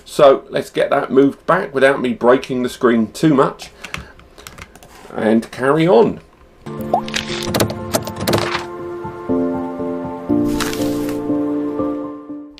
So let's get that moved back without me breaking the screen too much and carry on.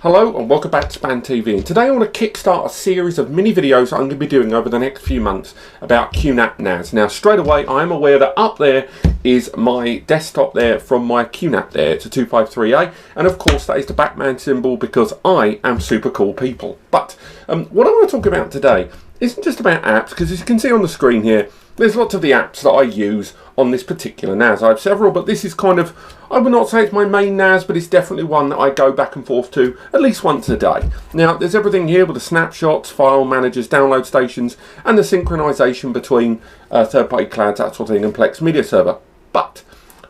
Hello and welcome back to Span TV, and today I want to kickstart a series of mini videos I'm going to be doing over the next few months about QNAP NAS. Now straight away I am aware that up there is my desktop there from my QNAP there. It's a 253A, and of course that is the Batman symbol because I am super cool people. But what I want to talk about today isn't just about apps, because as you can see on the screen here, there's lots of the apps that I use on this particular NAS. I have several, but this is kind of, I would not say it's my main NAS, but it's definitely one that I go back and forth to at least once a day. Now, there's everything here with the snapshots, file managers, download stations, and the synchronization between third-party clouds, that sort of thing, and Plex Media Server. But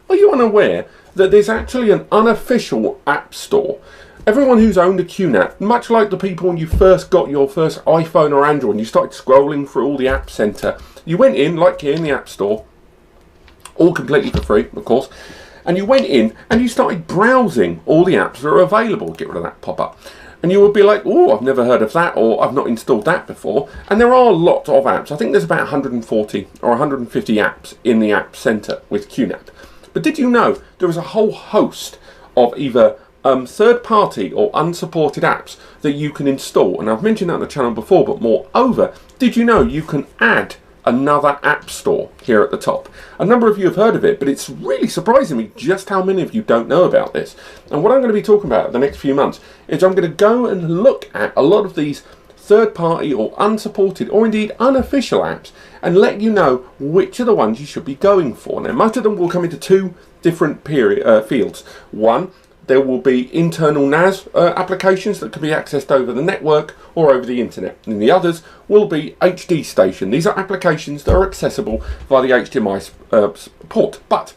are you unaware that there's actually an unofficial app store? Everyone who's owned a QNAP, much like the people when you first got your first iPhone or Android and you started scrolling through all the App Center, you went in, like here in the App Store, all completely for free, of course, and you went in and you started browsing all the apps that are available. Get rid of that pop-up. And you would be like, oh, I've never heard of that, or I've not installed that before. And there are a lot of apps. I think there's about 140 or 150 apps in the App Center with QNAP. But did you know there is a whole host of either third-party or unsupported apps that you can install? And I've mentioned that on the channel before, but moreover, did you know you can add another app store here at the top? A number of you have heard of it, but it's really surprising me just how many of you don't know about this. And what I'm going to be talking about the next few months is I'm going to go and look at a lot of these third-party or unsupported or indeed unofficial apps and let you know which are the ones you should be going for. Now, most of them will come into two different fields. One, there will be internal NAS applications that can be accessed over the network or over the internet. And the others will be HD station. These are applications that are accessible via the HDMI port. But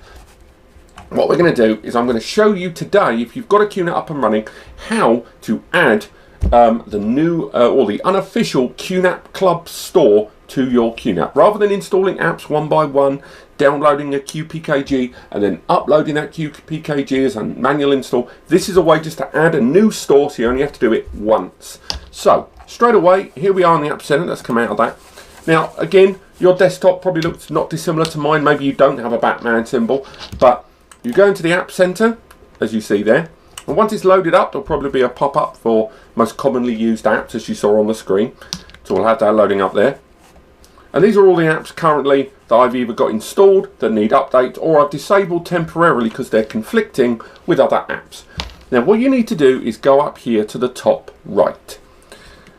what we're going to do is I'm going to show you today, if you've got a QNAP up and running, how to add the new or the unofficial QNAP Club store to your QNAP. Rather than installing apps one by one, downloading a QPKG and then uploading that QPKG as a manual install, this is a way just to add a new store, so you only have to do it once. So straight away, here we are in the App Center. Let's come out of that. Now again, your desktop probably looks not dissimilar to mine. Maybe you don't have a Batman symbol, but you go into the App Center as you see there, and once it's loaded up, there'll probably be a pop-up for most commonly used apps as you saw on the screen. So we'll have that loading up there. And these are all the apps currently that I've either got installed that need updates or I've disabled temporarily because they're conflicting with other apps. Now what you need to do is go up here to the top right.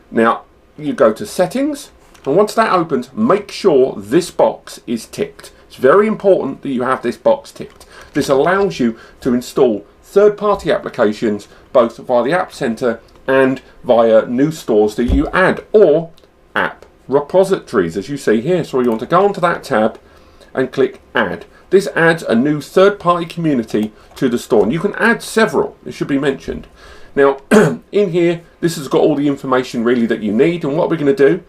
Now you go to settings, and once that opens, make sure this box is ticked. It's very important that you have this box ticked. This allows you to install third-party applications both via the App Center and via new stores that you add, or app repositories as you see here. So you want to go onto that tab and click add. This adds a new third-party community to the store, and you can add several, it should be mentioned. Now in here, this has got all the information really that you need, and what we're going to do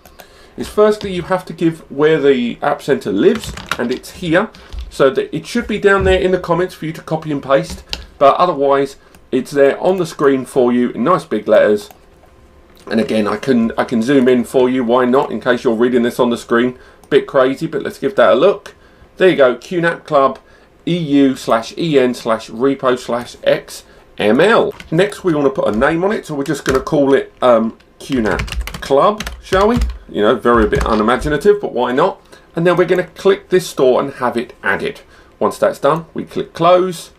is firstly you have to give where the App Center lives, and it's here, so that it should be down there in the comments for you to copy and paste, but otherwise it's there on the screen for you in nice big letters. And again, I can zoom in for you, why not, in case you're reading this on the screen. Bit crazy, but let's give that a look. There you go, QNAP Club EU/EN/repo/XML. Next, we want to put a name on it, so we're just going to call it QNAP Club, shall we? You know, very a bit unimaginative, but why not? And then we're going to click this store and have it added. Once that's done, we click close.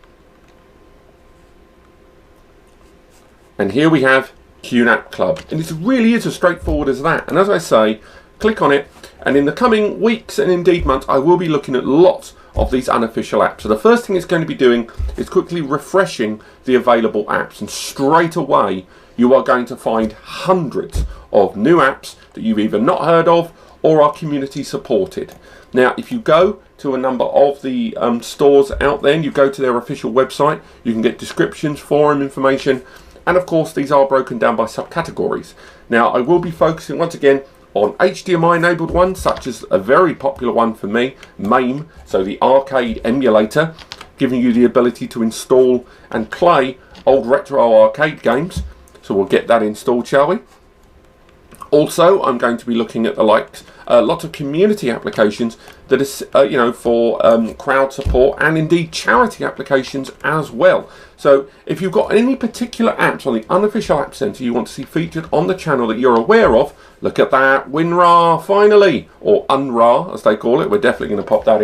And here we have QNAP Club, and it really is as straightforward as that. And as I say, click on it, and in the coming weeks and indeed months I will be looking at lots of these unofficial apps. So the first thing it's going to be doing is quickly refreshing the available apps, and straight away you are going to find hundreds of new apps that you've either not heard of or are community supported. Now if you go to a number of the stores out there and you go to their official website, you can get descriptions, forum information, and of course these are broken down by subcategories. Now I will be focusing once again on HDMI enabled ones, such as a very popular one for me, MAME, so the arcade emulator, giving you the ability to install and play old retro arcade games. So we'll get that installed, shall we? Also, I'm going to be looking at the likes, lots of community applications that is, you know, for crowd support and indeed charity applications as well. So if you've got any particular apps on the Unofficial App Center you want to see featured on the channel that you're aware of, look at that, WinRAR finally, or UNRAR as they call it. We're definitely going to pop that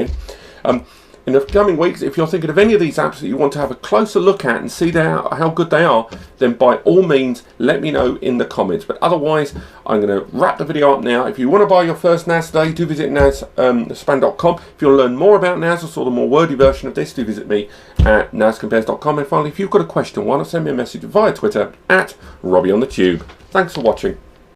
in the coming weeks. If you're thinking of any of these apps that you want to have a closer look at and see how good they are, then by all means let me know in the comments. But otherwise, I'm going to wrap the video up now. If you want to buy your first NAS today, do visit NASSpan.com. If you want to learn more about NAS or sort of more wordy version of this, do visit me at NASCompares.com. And finally, if you've got a question, why not send me a message via Twitter at RobbieOnTheTube. Thanks for watching.